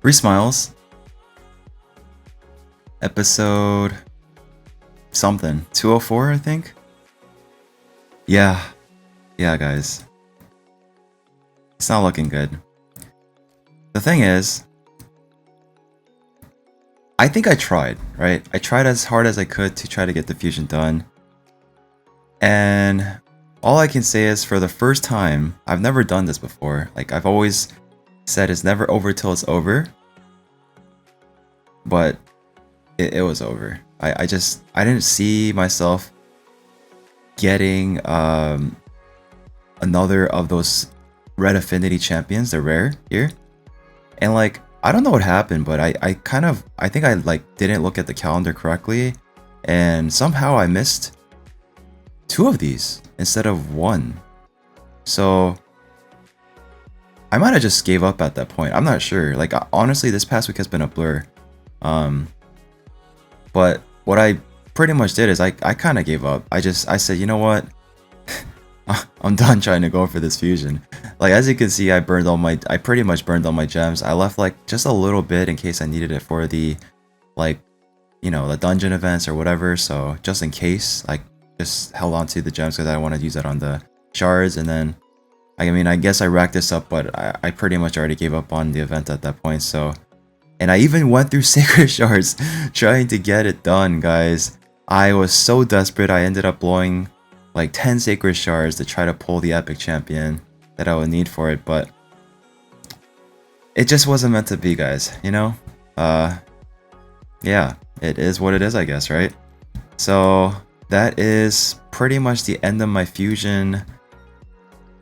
Free Smiles, episode something, 204, I think. Yeah, guys, it's not looking good. The thing is, I think I tried, right? I tried as hard as I could to try to get the fusion done. And all I can say is for the first time, I've never done this before. Like, I've always said it's never over till it's over. But it was over. I didn't see myself getting another of those red affinity champions, the rare here. And like, I don't know what happened, but I think I like didn't look at the calendar correctly, and somehow I missed 2 of these instead of 1. So I might have just gave up at that point. I'm not sure. Like, honestly, this past week has been a blur. But what I pretty much did is I kind of gave up. I said, you know what? I'm done trying to go for this fusion. Like, as you can see, I pretty much burned all my gems. I left like just a little bit in case I needed it for the, like, you know, the dungeon events or whatever. So just in case, like, just held on to the gems because I want to use that on the shards. And then, I mean, I guess I racked this up, but I pretty much already gave up on the event at that point. So, and I even went through sacred shards trying to get it done, guys. I was so desperate. I ended up blowing like 10 sacred shards to try to pull the epic champion that I would need for it, but it just wasn't meant to be, guys, you know? Yeah, it is what it is, I guess, right? So that is pretty much the end of my fusion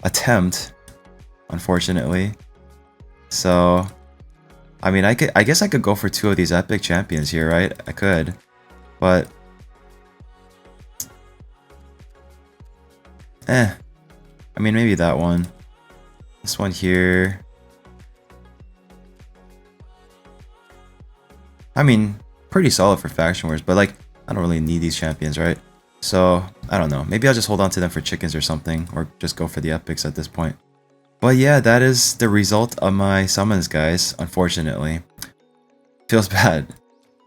attempt, unfortunately. So, I mean, I guess I could go for 2 of these epic champions here, right? I could, but I mean, maybe that one. This one here. I mean, pretty solid for faction wars, but like, I don't really need these champions, right? So, I don't know. Maybe I'll just hold on to them for chickens or something, or just go for the epics at this point. But yeah, that is the result of my summons, guys, unfortunately. Feels bad.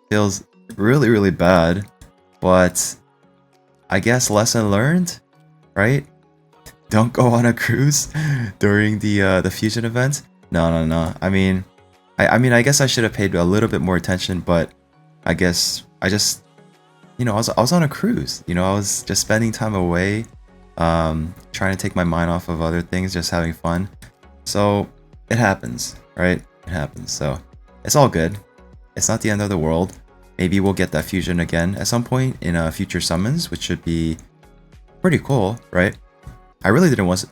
Feels really, really bad. But I guess lesson learned, right? Don't go on a cruise during the fusion event. No. I mean, I guess I should have paid a little bit more attention, but I guess I just, you know, I was on a cruise. You know, I was just spending time away, trying to take my mind off of other things, just having fun. So it happens, right? It happens. So it's all good. It's not the end of the world. Maybe we'll get that fusion again at some point in future summons, which should be pretty cool, right? I really didn't want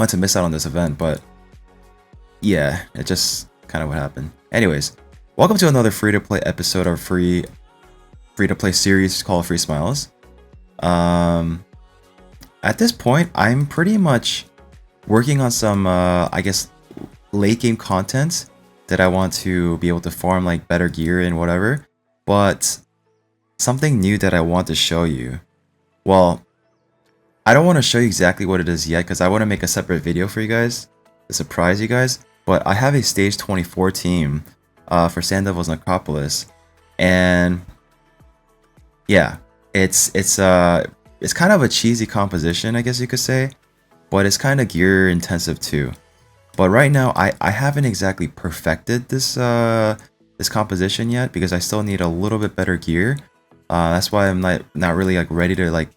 to miss out on this event, but yeah, it just kind of what happened. Anyways, welcome to another free-to-play episode of free-to-play series called Free Smiles. At this point, I'm pretty much working on some, I guess, late game content that I want to be able to farm like better gear and whatever. But something new that I want to show you. Well, I don't want to show you exactly what it is yet because I want to make a separate video for you guys to surprise you guys. But I have a stage 24 team for Sandoval's Necropolis, and yeah, it's kind of a cheesy composition, I guess you could say, but it's kind of gear intensive too. But right now, I haven't exactly perfected this this composition yet because I still need a little bit better gear. That's why I'm not really like ready to like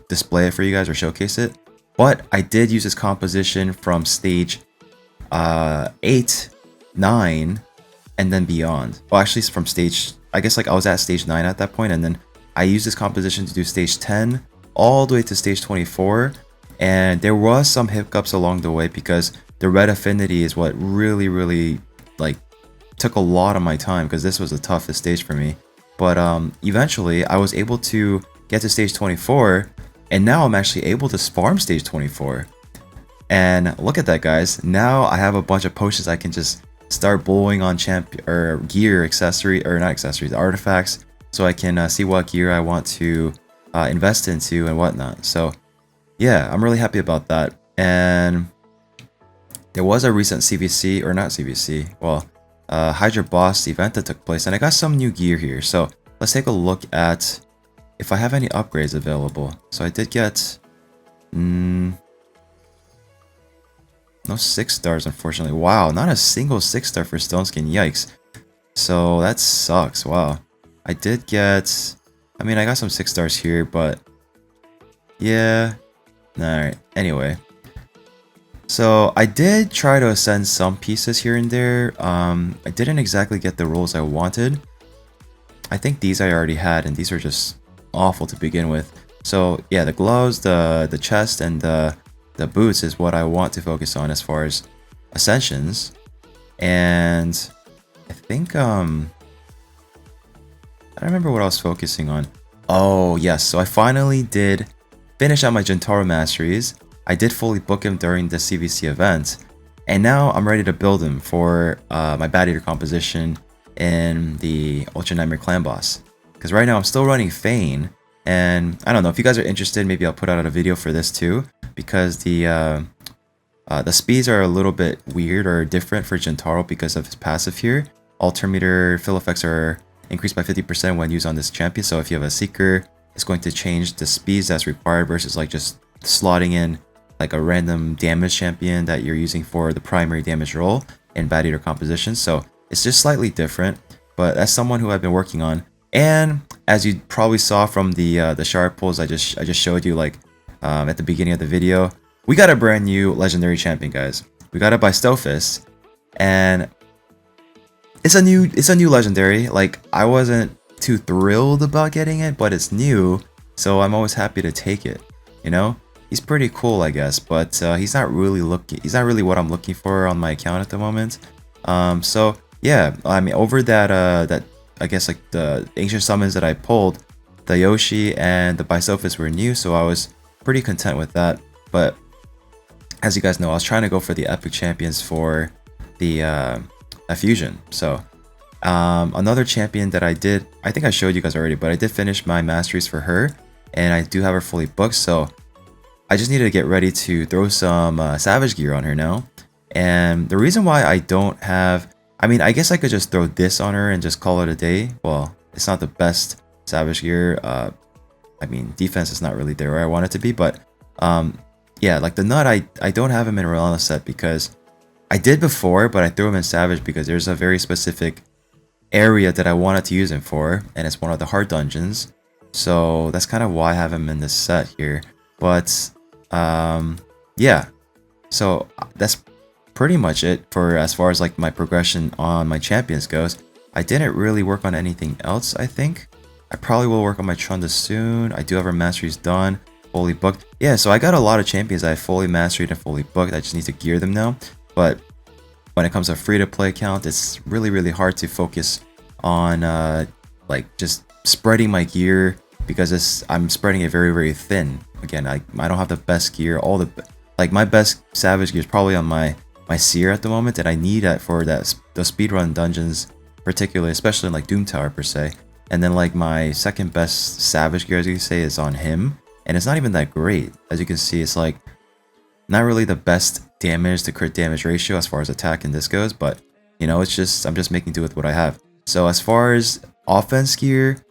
display it for you guys or showcase it. But I did use this composition from stage 8, 9, and then beyond. Well, actually, it's from stage, I guess like I was at stage 9 at that point, and then I used this composition to do stage 10 all the way to stage 24. And there was some hiccups along the way because the red affinity is what really like took a lot of my time because this was the toughest stage for me. But eventually I was able to get to stage 24, and now I'm actually able to farm stage 24. And look at that, guys. Now I have a bunch of potions I can just start blowing on gear, accessory, or not accessories, artifacts, so I can see what gear I want to invest into and whatnot. So yeah, I'm really happy about that. And there was a recent CVC, or not CVC, well, Hydra Boss event that took place, and I got some new gear here. So let's take a look at if I have any upgrades available. So I did get no 6 stars, unfortunately. Wow, not a single 6-star for Stone Skin. Yikes. So that sucks. Wow. I did get, I mean, I got some 6 stars here, but yeah. Alright, anyway. So I did try to ascend some pieces here and there. I didn't exactly get the rolls I wanted. I think these I already had, and these are just awful to begin with. So yeah, the gloves, the chest, and the boots is what I want to focus on as far as ascensions. And I think I don't remember what I was focusing on. Oh yes, so I finally did finish out my Gentaro masteries. I did fully book him during the CVC event, and now I'm ready to build him for my Bat Eater composition in the Ultra Nightmare Clan Boss. Because right now I'm still running Fane, and I don't know if you guys are interested. Maybe I'll put out a video for this too, because the speeds are a little bit weird or different for Gentaro because of his passive here. Altimeter fill effects are increased by 50% when used on this champion. So if you have a Seeker, it's going to change the speeds that's required versus like just slotting in like a random damage champion that you're using for the primary damage role in Bat Eater composition. So it's just slightly different, but that's someone who I've been working on. And as you probably saw from the shard pulls I just showed you, like at the beginning of the video, we got a brand new legendary champion, guys. We got it by Stelphis, and it's a new legendary. Like, I wasn't too thrilled about getting it, but it's new, so I'm always happy to take it. You know, he's pretty cool, I guess, but he's not really what I'm looking for on my account at the moment. So yeah, I mean, over that I guess like the ancient summons that I pulled, the Yoshi and the Bisophists were new, so I was pretty content with that. But as you guys know, I was trying to go for the epic champions for the fusion. So another champion that I think I showed you guys already, but I did finish my masteries for her, and I do have her fully booked. So I just need to get ready to throw some Savage gear on her now. And the reason why I don't have, I mean, I guess I could just throw this on her and just call it a day. Well, it's not the best Savage gear. I mean, defense is not really there where I want it to be, but yeah, like the nut, I don't have him in Relentless set because I did before, but I threw him in Savage because there's a very specific area that I wanted to use him for, and it's one of the hard dungeons. So that's kind of why I have him in this set here. But yeah, so that's pretty much it for as far as like my progression on my champions goes. I didn't really work on anything else. I think I probably will work on my Trunda soon. I do have our masteries done, fully booked. Yeah, so I got a lot of champions I fully mastered and fully booked. I just need to gear them now. But when it comes to free-to-play account, it's really hard to focus on like just spreading my gear, because I'm spreading it very thin. Again, I don't have the best gear. Like my best Savage gear is probably on my Seer at the moment, and I need that for those speedrun dungeons, particularly, especially in like Doom Tower per se. And then like my second best Savage gear, as you can say, is on him, and it's not even that great. As you can see, it's like not really the best damage to crit damage ratio as far as attack and this goes, but you know, I'm just making do with what I have. So as far as offense gear,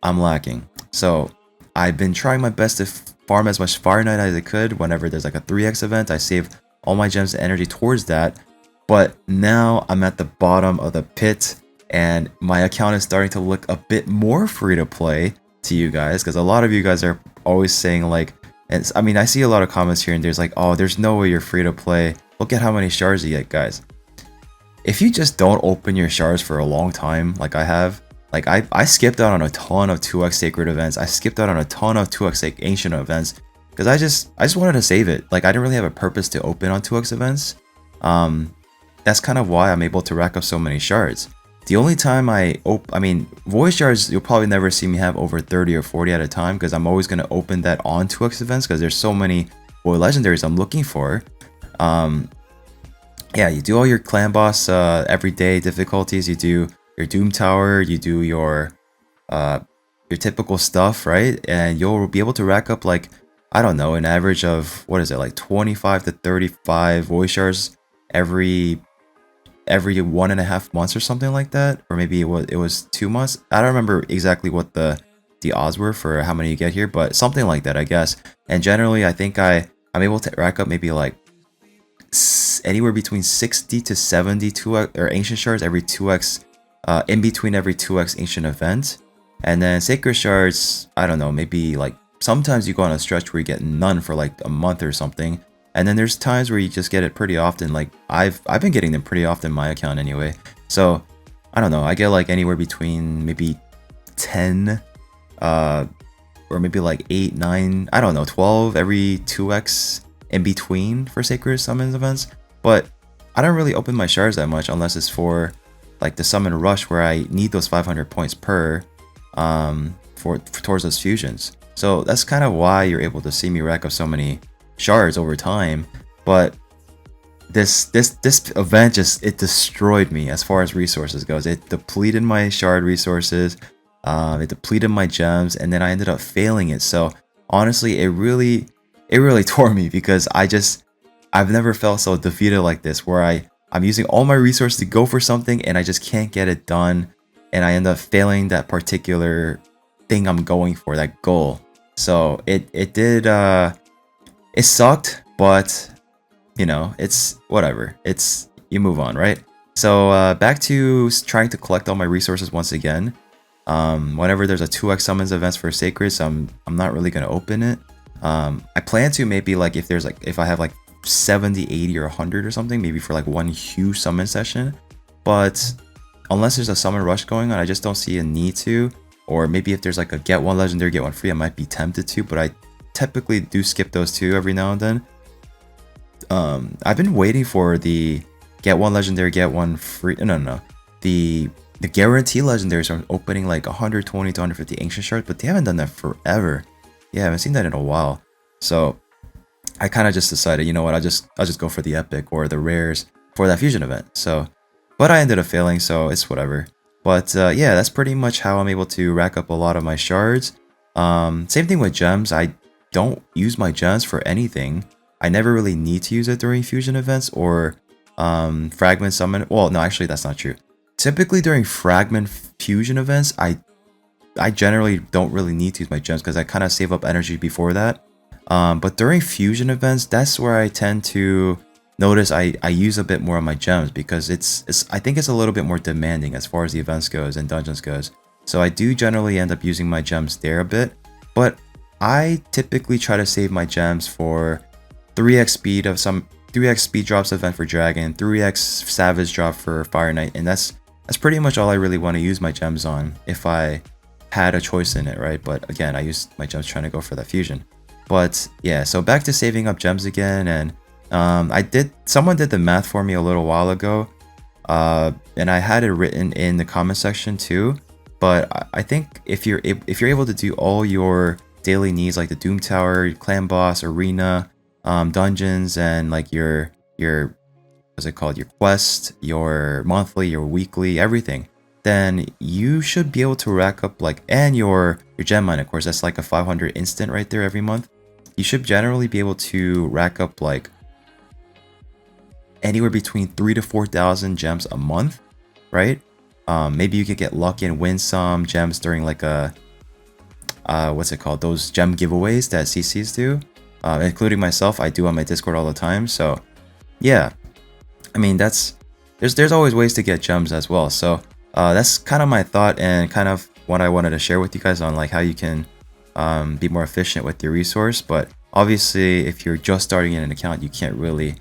I'm lacking. So I've been trying my best to farm as much Fire Knight as I could. Whenever there's like a 3x event, I save all my gems and energy towards that. But now I'm at the bottom of the pit, and my account is starting to look a bit more free to play to you guys, because a lot of you guys are always saying like, and I mean, I see a lot of comments here and there's like, oh, there's no way you're free to play. Look at how many shards you get, guys. If you just don't open your shards for a long time, like I have, like I skipped out on a ton of 2x sacred events. I skipped out on a ton of 2x ancient events because I just wanted to save it. Like I didn't really have a purpose to open on 2x events. That's kind of why I'm able to rack up so many shards. The only time I mean, voice shards, you'll probably never see me have over 30 or 40 at a time, because I'm always going to open that on 2x events because there's so many boy legendaries I'm looking for. Yeah, you do all your clan boss everyday difficulties, you do your Doom Tower, you do your typical stuff, right? And you'll be able to rack up like, I don't know, an average of, what is it, like 25 to 35 voice shards every every 1.5 months or something like that, or maybe it was 2 months. I don't remember exactly what the odds were for how many you get here, but something like that, I guess. And generally, I think I'm able to rack up maybe like anywhere between 60 to 70 or ancient shards every 2x, in between every 2x ancient event. And then sacred shards, I don't know, maybe like sometimes you go on a stretch where you get none for like a month or something. And then there's times where you just get it pretty often. Like I've been getting them pretty often in my account anyway. So I don't know, I get like anywhere between maybe 10 or maybe like 8, 9, I don't know, 12 every 2x in between for sacred summons events. But I don't really open my shards that much unless it's for like the summon rush where I need those 500 points per for towards those fusions. So that's kind of why you're able to see me rack up so many shards over time. But this event it destroyed me as far as resources goes. It depleted my shard resources, it depleted my gems, and then I ended up failing it. So honestly, it really tore me, because I've never felt so defeated like this, where I'm using all my resources to go for something and I just can't get it done, and I end up failing that particular thing I'm going for, that goal. So it did it sucked, but you know, it's whatever. You move on, right? So back to trying to collect all my resources once again. Whenever there's a 2x summons events for sacreds, I'm not really gonna open it. I plan to maybe like if I have like 70, 80, or 100 or something, maybe for like one huge summon session. But unless there's a summon rush going on, I just don't see a need to. Or maybe if there's like a get one legendary, get one free, I might be tempted to, but I typically do skip those two every now and then. I've been waiting for the get one legendary, get one free. No. The guarantee legendaries are opening like 120 to 150 ancient shards, but they haven't done that forever. Yeah, I haven't seen that in a while. So I kind of just decided, you know what, I'll just go for the epic or the rares for that fusion event. So, but I ended up failing, so it's whatever. But yeah, that's pretty much how I'm able to rack up a lot of my shards. Same thing with gems. I don't use my gems for anything. I never really need to use it during fusion events or fragment summon. Well, no, actually that's not true. Typically during fragment fusion events, I generally don't really need to use my gems because I kind of save up energy before that. But during fusion events, that's where I tend to notice I use a bit more of my gems, because I think it's a little bit more demanding as far as the events goes and dungeons goes. So I do generally end up using my gems there a bit, but I typically try to save my gems for 3x speed drops event for dragon, 3x savage drop for fire knight, and that's pretty much all I really want to use my gems on if I had a choice in it, right? But again, I used my gems trying to go for that fusion. But yeah, so back to saving up gems again, and someone did the math for me a little while ago, and I had it written in the comment section too. But I think if you're able to do all your daily needs, like the Doom Tower, clan boss, arena, dungeons, and like your what's it called, your quest, your monthly, your weekly, everything, then you should be able to rack up like, and your gem mine, of course, that's like a 500 instant right there every month. You should generally be able to rack up like anywhere between 3,000 to 4,000 gems a month, right? Maybe you could get lucky and win some gems during like a what's it called, those gem giveaways that CCs do, including myself. I do on my Discord all the time. So yeah, I mean, there's always ways to get gems as well. So that's kind of my thought and kind of what I wanted to share with you guys on like how you can be more efficient with your resource. But obviously, if you're just starting in an account, you can't really,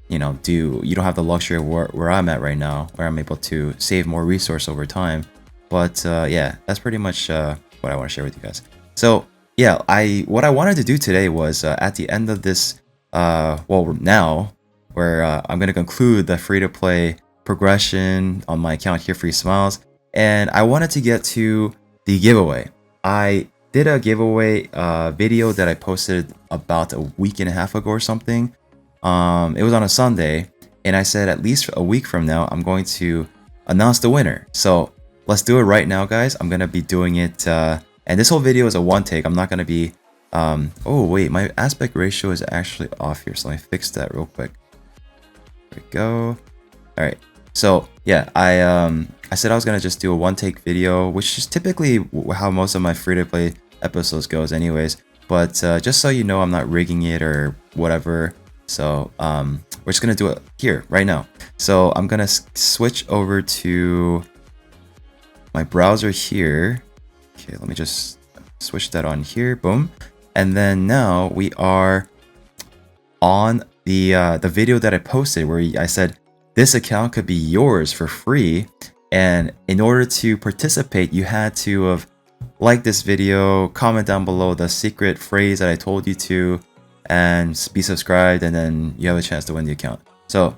you know, you don't have the luxury of where I'm at right now, where I'm able to save more resource over time. But yeah, that's pretty much what I want to share with you guys. So yeah, what I wanted to do today was at the end of this, well, now where I'm going to conclude the free-to-play progression on my account here, Free Smiles, and I wanted to get to the giveaway. I did a giveaway video that I posted about a week and a half ago or something. It was on a Sunday, and I said at least a week from now I'm going to announce the winner. So let's do it right now, guys. I'm gonna be doing it, and this whole video is a one take. I'm not gonna be oh wait, my aspect ratio is actually off here, so let me fix that real quick. There we go. All right, So yeah, I said I was gonna just do a one take video, which is typically how most of my free to play episodes goes anyways. But just so you know, I'm not rigging it or whatever. So we're just gonna do it here right now. So I'm gonna switch over to my browser here. Okay, let me just switch that on here. Boom. And then now we are on the video that I posted where I said this account could be yours for free. And in order to participate, you had to have liked this video, comment down below the secret phrase that I told you to, and be subscribed, and then you have a chance to win the account. So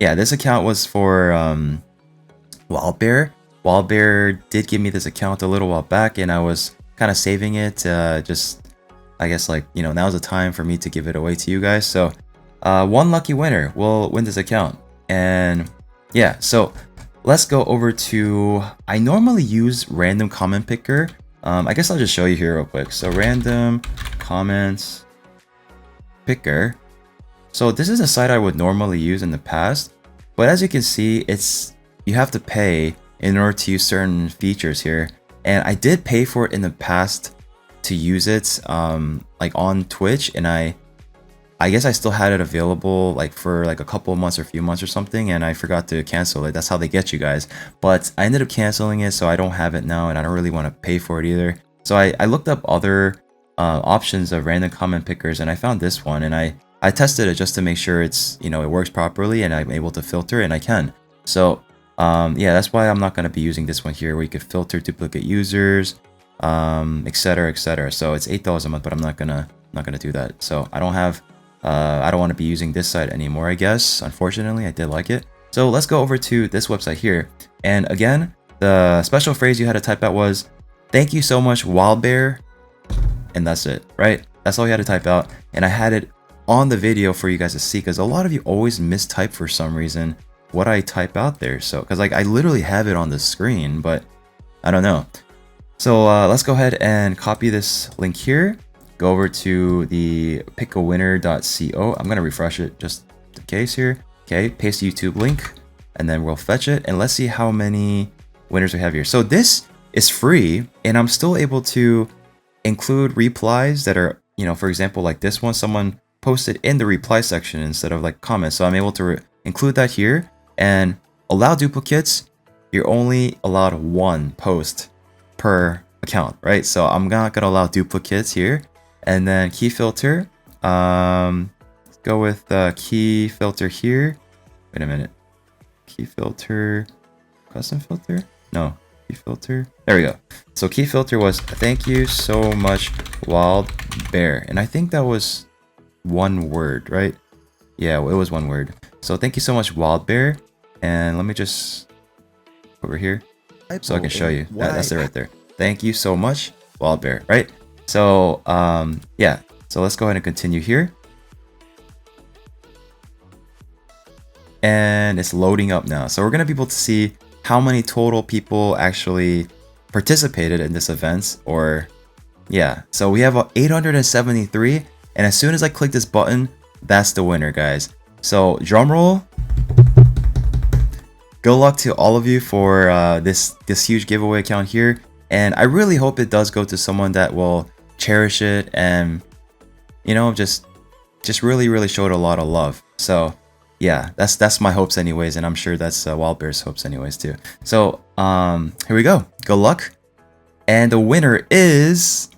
yeah, this account was for WildBear. WildBear did give me this account a little while back, and I was kind of saving it, just I guess, like, you know, now's the time for me to give it away to you guys. So one lucky winner will win this account. And yeah, so let's go over to, I normally use random comment picker. I guess I'll just show you here real quick. So random comments picker. So this is a site I would normally use in the past, but as you can see, you have to pay in order to use certain features here. And I did pay for it in the past to use it, like on Twitch, and I guess I still had it available like for like a couple of months or a few months or something, and I forgot to cancel it. That's how they get you guys. But I ended up canceling it, so I don't have it now, and I don't really want to pay for it either. So I looked up other options of random comment pickers, and I found this one, and I tested it just to make sure it's, you know, it works properly and I'm able to filter, and I can. So yeah, that's why I'm not going to be using this one here, where you could filter duplicate users, etc, etc. So it's $8 a month, but I'm not gonna do that. So I don't want to be using this site anymore, I guess. Unfortunately, I did like it. So let's go over to this website here, and again, the special phrase you had to type out was "Thank you so much, WildBear," and that's it, right? That's all you had to type out, and I had it on the video for you guys to see, because a lot of you always mistype for some reason what I type out there. So because like I literally have it on the screen, but I don't know. So let's go ahead and copy this link here, go over to the pickawinner.co. I'm gonna refresh it just in case here. Okay, paste the YouTube link, and then we'll fetch it, and let's see how many winners we have here. So this is free, and I'm still able to include replies that are, you know, for example, like this one, someone posted in the reply section instead of like comments. So I'm able to include that here, and allow duplicates. You're only allowed one post per account, right? So I'm not gonna allow duplicates here. And then key filter, let's go with key filter here. Wait a minute, key filter, custom filter, no, key filter, there we go. So key filter was "Thank you so much, WildBear," and I think that was one word, right? Yeah, it was one word. So thank you so much, WildBear. And let me just over here so I can show you. That's it right there. Thank you so much, WildBear, right? So yeah, so let's go ahead and continue here. And it's loading up now. So we're gonna be able to see how many total people actually participated in this event, or yeah. So we have 873, and as soon as I click this button, that's the winner, guys. So drum roll. Good luck to all of you for this huge giveaway account here, and I really hope it does go to someone that will cherish it and, you know, just really show it a lot of love. So yeah, that's my hopes anyways, and I'm sure that's WildBear's hopes anyways too. So here we go. Good luck, and the winner is,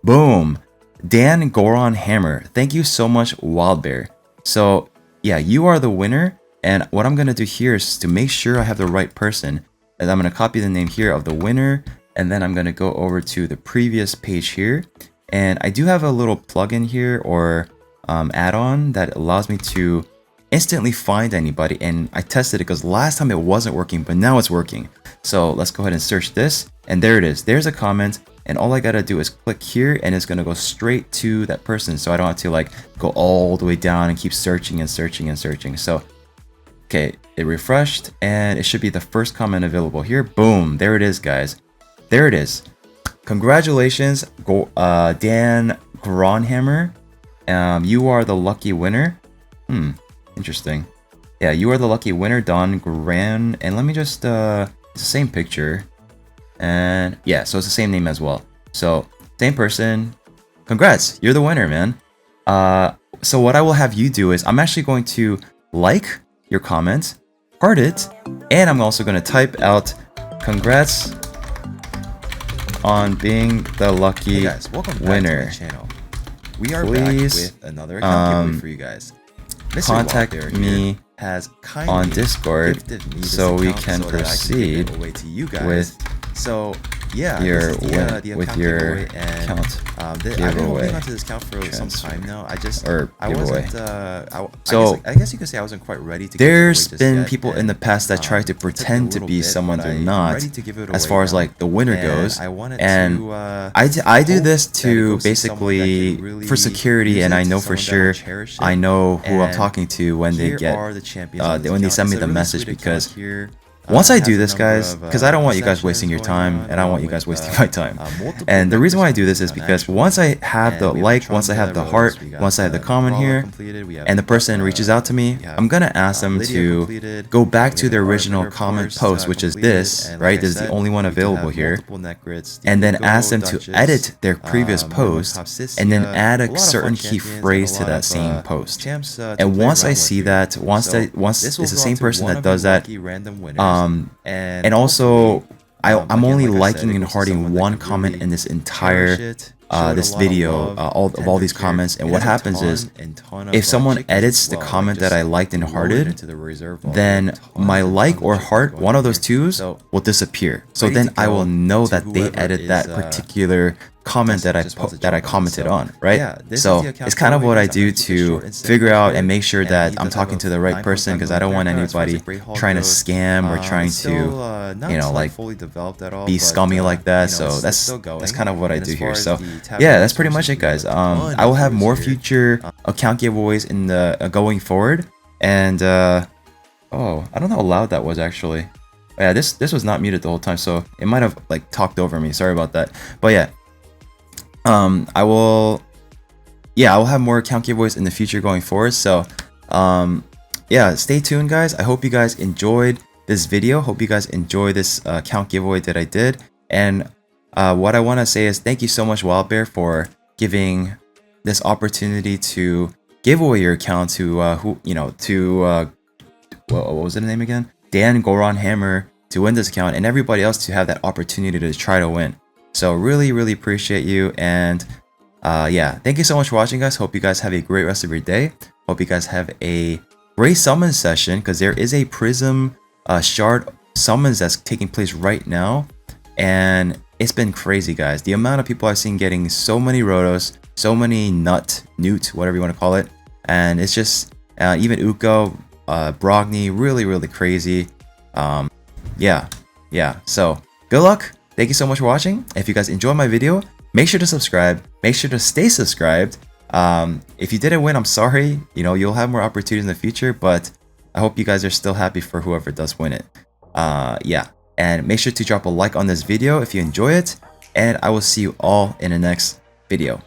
boom, Dan Goron Hammer. Thank you so much, WildBear. So yeah, you are the winner. And what I'm gonna do here is to make sure I have the right person, and I'm gonna copy the name here of the winner, and then I'm gonna go over to the previous page here, and I do have a little plugin here, or add-on, that allows me to instantly find anybody, and I tested it because last time it wasn't working, but now it's working. So let's go ahead and search this, and there it is. There's a comment, and all I gotta do is click here, and it's gonna go straight to that person, so I don't have to like go all the way down and keep searching and searching and searching. So okay, it refreshed, and it should be the first comment available here. Boom, there it is, guys. There it is. Congratulations, Dan Gronhammer. You are the lucky winner. Interesting. Yeah, you are the lucky winner, Don Gran. And let me just, it's the same picture. And yeah, so it's the same name as well. So, same person. Congrats, you're the winner, man. So what I will have you do is I'm actually going to like your comment, heart it, and I'm also going to type out congrats on being the lucky Hey guys, welcome winner. back to the channel. We are Please, back with another account giveaway for you guys. Mr. contact Wildbear me here has on Discord gifted me this so we account can so that I proceed give it away to you guys. with so yeah, your this is the with account your giveaway, and account I've been giveaway holding on to this account for some time now. I giveaway. wasn't So I guess you could say I wasn't quite ready to there's give it away been just people yet, in the past that and, try to it took me a pretend to little be bit, someone but they're I'm not ready to give it as away far as now. like the winner And goes. I wanted And to, I do this hope that it to goes to someone that basically can really for security, use and it, I know to for someone that will sure cherish it. I know who I'm And talking to when they here get are the champions on this when they account. send me It's a the really message, sweet because account here. once I Has do a this, number guys, of, because I don't want you guys sessions wasting your going time, on, and I don't want you with, guys wasting my time. multiple And the reason why I members do this is on because actually. once I have the And we have like, Tron once I have the Roads, heart, we got, once I have the comment Brawler here, completed, we have, and the person reaches out to me, we have, I'm gonna ask them Lydia to completed, go back we to have the Art original Winner, of comment course, post, which is completed, this, and right? like I This is the said, only one we do available have here. multiple neck grids, And then Nico, ask them to Duchess, edit their previous Marvel, post, Copsicia, and then add a a lot of certain fun key champions, and phrase a to lot that of, same post. champs, to And play once I around see with that, here. once So once this it's will the go same out to person one that of does you that, lucky random winners, and also I'm again, only like I said, liking it and goes to hearting someone that one can comment really in this cherish entire it, show it a this lot of video, love, all tender these care. comments. And It what has a happens is, ton of, if someone chickens edits as the well. comment that I liked and loaded hearted, into the reserve vault. then Tons my and like tons or of chickens heart, going one on of those here. twos, So will disappear. So ready then to I will go know to that they whoever edit is, that particular comment that just wants to that I jump on. commented So, on, right? yeah, this is So the account it's kind of giveaway, what I guys. I'm do gonna keep it short to and figure simple out here. and make sure And that he I'm does have talking a to the right person, 9.5 because I don't want million character. As far as anybody the Great Hall trying to goes, scam or trying it's still, to, not you know, like fully developed at all, be but, scummy like that. you know, So it's that's still going. kind of what I And do as far here. as So the tab yeah, that's pretty much resources, it, guys. we have a ton I will of have more heroes here. future account giveaways in the going forward. And oh, I don't know how loud that was actually. Yeah, this was not muted the whole time, so it might have like talked over me. Sorry about that. But yeah, I will have more account giveaways in the future going forward. So yeah, stay tuned, guys. I hope you guys enjoyed this video. Hope you guys enjoyed this account giveaway that I did. And what I want to say is thank you so much, Wildbear, for giving this opportunity to give away your account to what was the name again? Dan Goron Hammer, to win this account, and everybody else to have that opportunity to try to win. So really, really appreciate you. And yeah, thank you so much for watching, guys. Hope you guys have a great rest of your day. Hope you guys have a great summon session, because there is a Prism Shard summons that's taking place right now. And it's been crazy, guys. The amount of people I've seen getting so many Rotos, so many newt, whatever you want to call it. And it's just, even Uko, Brogni, really, really crazy. Yeah. So good luck. Thank you so much for watching. If you guys enjoyed my video, make sure to subscribe. Make sure to stay subscribed. If you didn't win, I'm sorry. You know, you'll have more opportunities in the future, but I hope you guys are still happy for whoever does win it. Yeah. And make sure to drop a like on this video if you enjoy it. And I will see you all in the next video.